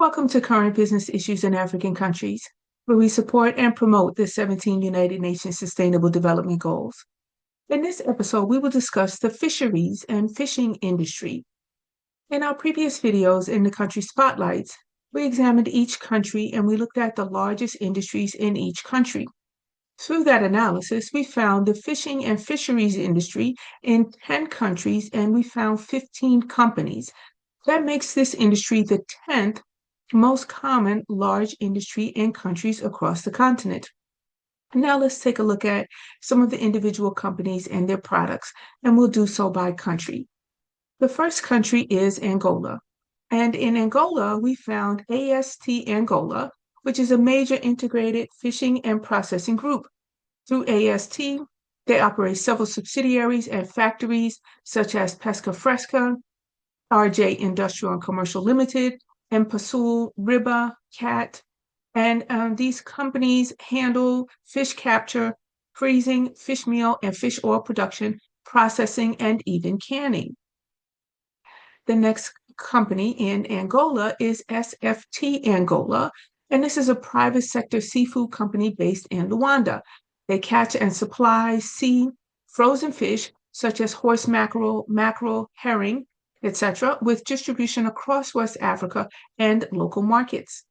Welcome to Current Business Issues in African Countries, where we support and promote the 17 United Nations Sustainable Development Goals. In this episode, we will discuss the fisheries and fishing industry. In our previous videos in the country spotlights, we examined each country and we looked at the largest industries in each country. Through that analysis, we found the fishing and fisheries industry in 10 countries and we found 15 companies. That makes this industry the 10th most common large industry in countries across the continent. Now let's take a look at some of the individual companies and their products, and we'll do so by country. The first country is Angola. And in Angola, we found AST Angola, which is a major integrated fishing and processing group. Through AST, they operate several subsidiaries and factories such as Pesca Fresca, RJ Industrial and Commercial Limited, and Pasul, Riba, Cat. And these companies handle fish capture, freezing, fish meal, and fish oil production, processing, and even canning. The next company in Angola is SFT Angola, and this is a private sector seafood company based in Luanda. They catch and supply sea frozen fish such as horse mackerel, herring, etc., with distribution across West Africa and local markets.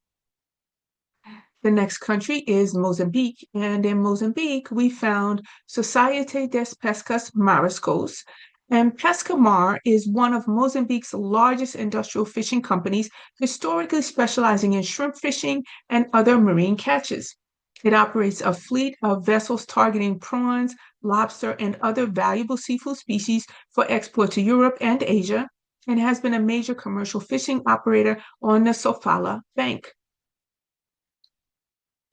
The next country is Mozambique, and in Mozambique, we found Societe das Pescas Mariscos, and Pescamar is one of Mozambique's largest industrial fishing companies, historically specializing in shrimp fishing and other marine catches. It operates a fleet of vessels targeting prawns, lobster, and other valuable seafood species for export to Europe and Asia, and has been a major commercial fishing operator on the Sofala Bank.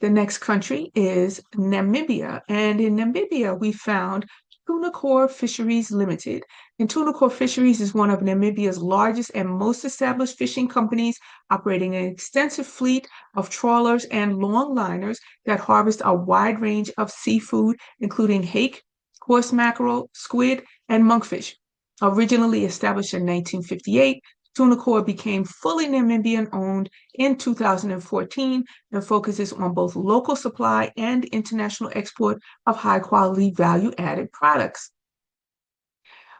The next country is Namibia, and in Namibia we found Tunacore Fisheries Limited. And Tunacore Fisheries is one of Namibia's largest and most established fishing companies, operating an extensive fleet of trawlers and longliners that harvest a wide range of seafood, including hake, horse mackerel, squid, and monkfish. Originally established in 1958, Tunacore became fully Namibian owned in 2014 and focuses on both local supply and international export of high quality value added products.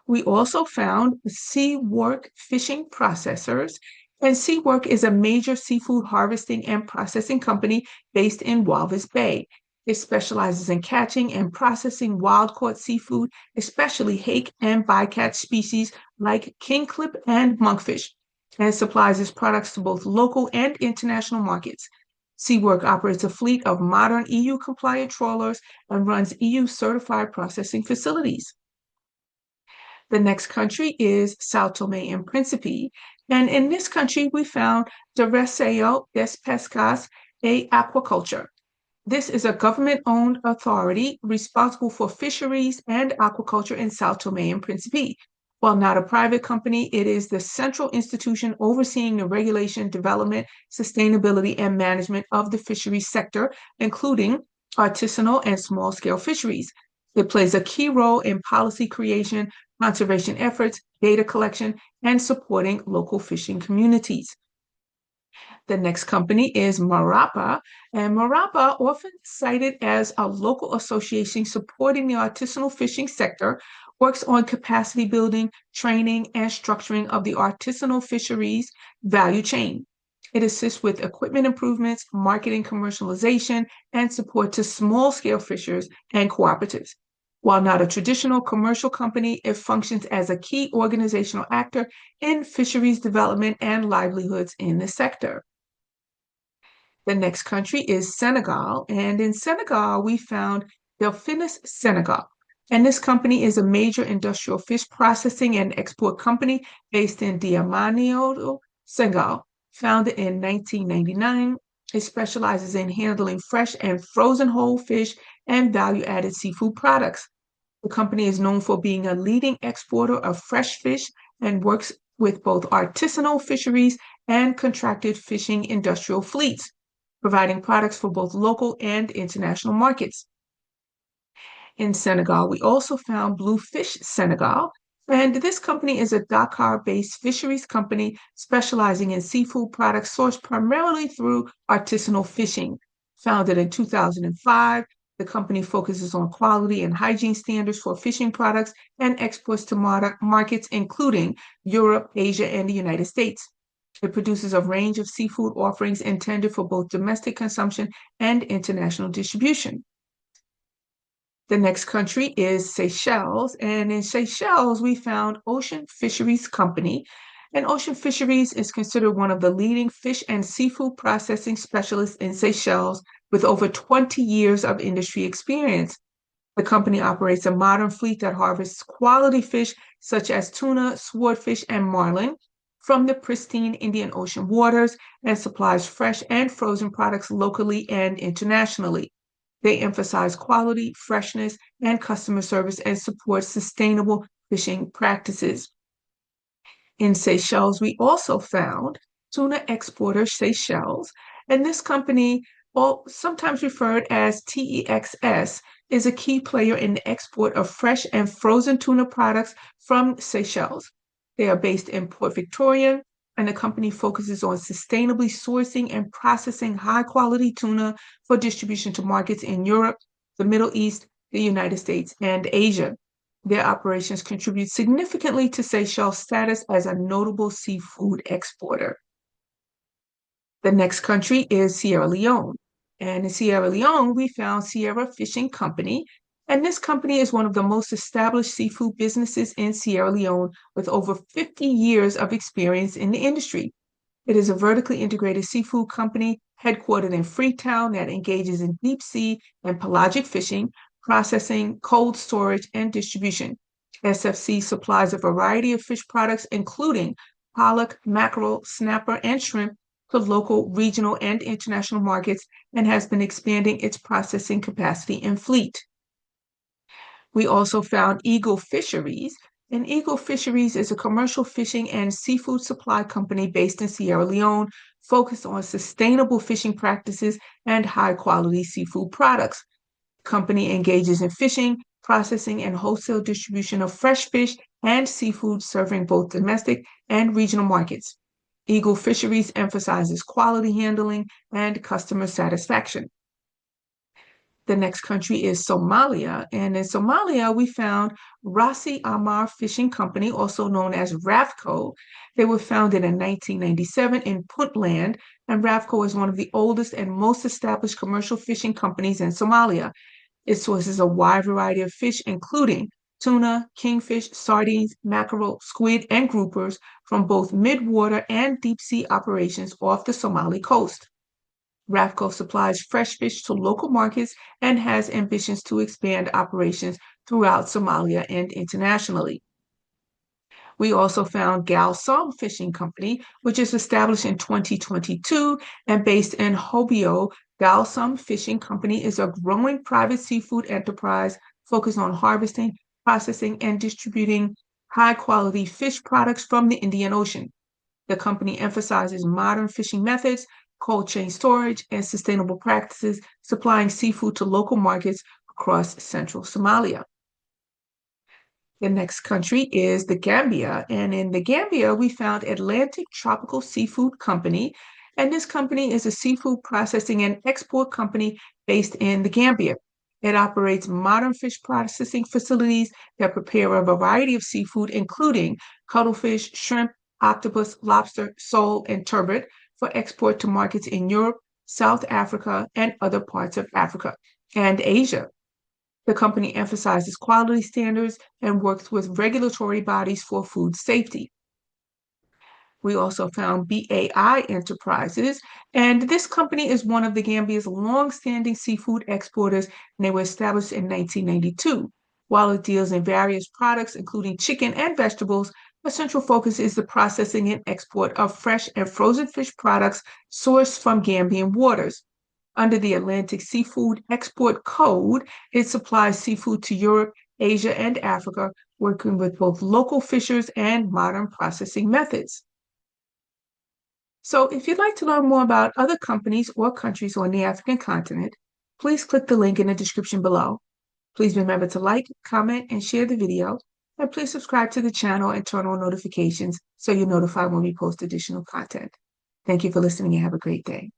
We also found Seawork Fishing Processors, and Seawork is a major seafood harvesting and processing company based in Walvis Bay. It specializes in catching and processing wild-caught seafood, especially hake and bycatch species like kingklip and monkfish, and supplies its products to both local and international markets. Seawork operates a fleet of modern EU-compliant trawlers and runs EU-certified processing facilities. The next country is Sao Tomé and Príncipe, and in this country we found Direcção das Pescas e Aquaculture. This is a government-owned authority responsible for fisheries and aquaculture in Sao Tomé and Príncipe. While not a private company, it is the central institution overseeing the regulation, development, sustainability, and management of the fisheries sector, including artisanal and small-scale fisheries. It plays a key role in policy creation, conservation efforts, data collection, and supporting local fishing communities. The next company is Marapa, and Marapa, often cited as a local association supporting the artisanal fishing sector, works on capacity building, training, and structuring of the artisanal fisheries value chain. It assists with equipment improvements, marketing commercialization, and support to small-scale fishers and cooperatives. While not a traditional commercial company, it functions as a key organizational actor in fisheries development and livelihoods in the sector. The next country is Senegal, and in Senegal, we found Delphinus Senegal. And this company is a major industrial fish processing and export company based in Diamanioudio, Senegal. Founded in 1999, it specializes in handling fresh and frozen whole fish and value-added seafood products. The company is known for being a leading exporter of fresh fish and works with both artisanal fisheries and contracted fishing industrial fleets, providing products for both local and international markets. In Senegal, we also found Bluefish Senegal, And this company is a Dakar-based fisheries company specializing in seafood products sourced primarily through artisanal fishing. Founded in 2005, the company focuses on quality and hygiene standards for fishing products and exports to markets including Europe, Asia, and the United States. It produces a range of seafood offerings intended for both domestic consumption and international distribution. The next country is Seychelles, and in Seychelles, we found Ocean Fisheries Company. And Ocean Fisheries is considered one of the leading fish and seafood processing specialists in Seychelles with over 20 years of industry experience. The company operates a modern fleet that harvests quality fish such as tuna, swordfish, and marlin from the pristine Indian Ocean waters and supplies fresh and frozen products locally and internationally. They emphasize quality, freshness, and customer service and support sustainable fishing practices. In Seychelles, we also found tuna exporter Seychelles, and this company, sometimes referred as TEXS, is a key player in the export of fresh and frozen tuna products from Seychelles. They are based in Port Victoria, and the company focuses on sustainably sourcing and processing high-quality tuna for distribution to markets in Europe, the Middle East, the United States, and Asia. Their operations contribute significantly to Seychelles' status as a notable seafood exporter. The next country is Sierra Leone. And in Sierra Leone, we found Sierra Fishing Company. And this company is one of the most established seafood businesses in Sierra Leone with over 50 years of experience in the industry. It is a vertically integrated seafood company headquartered in Freetown that engages in deep sea and pelagic fishing, processing, cold storage, and distribution. SFC supplies a variety of fish products, including pollock, mackerel, snapper, and shrimp to local, regional, and international markets, and has been expanding its processing capacity and fleet. We also found Eagle Fisheries, and Eagle Fisheries is a commercial fishing and seafood supply company based in Sierra Leone, focused on sustainable fishing practices and high-quality seafood products. The company engages in fishing, processing, and wholesale distribution of fresh fish and seafood, serving both domestic and regional markets. Eagle Fisheries emphasizes quality handling and customer satisfaction. The next country is Somalia, and in Somalia, we found Rasi Amar Fishing Company, also known as RAFCO. They were founded in 1997 in Puntland, and RAFCO is one of the oldest and most established commercial fishing companies in Somalia. It sources a wide variety of fish, including tuna, kingfish, sardines, mackerel, squid, and groupers from both midwater and deep sea operations off the Somali coast. RAFCO supplies fresh fish to local markets and has ambitions to expand operations throughout Somalia and internationally. We also found Galsam Fishing Company, which is established in 2022 and based in Hobyo. Galsam Fishing Company is a growing private seafood enterprise focused on harvesting, processing, and distributing high-quality fish products from the Indian Ocean. The company emphasizes modern fishing methods, cold chain storage, and sustainable practices, supplying seafood to local markets across central Somalia. The next country is the Gambia, and in the Gambia, we found Atlantic Tropical Seafood Company, and this company is a seafood processing and export company based in the Gambia. It operates modern fish processing facilities that prepare a variety of seafood, including cuttlefish, shrimp, octopus, lobster, sole, and turbot for export to markets in Europe, South Africa, and other parts of Africa and Asia. The company emphasizes quality standards and works with regulatory bodies for food safety. We also found BAI Enterprises, and this company is one of the Gambia's long-standing seafood exporters, and they were established in 1992. While it deals in various products, including chicken and vegetables, a central focus is the processing and export of fresh and frozen fish products sourced from Gambian waters. Under the Atlantic Seafood Export Code, it supplies seafood to Europe, Asia, and Africa, working with both local fishers and modern processing methods. So if you'd like to learn more about other companies or countries on the African continent, please click the link in the description below. Please remember to like, comment, and share the video. And please subscribe to the channel and turn on notifications so you're notified when we post additional content. Thank you for listening and have a great day.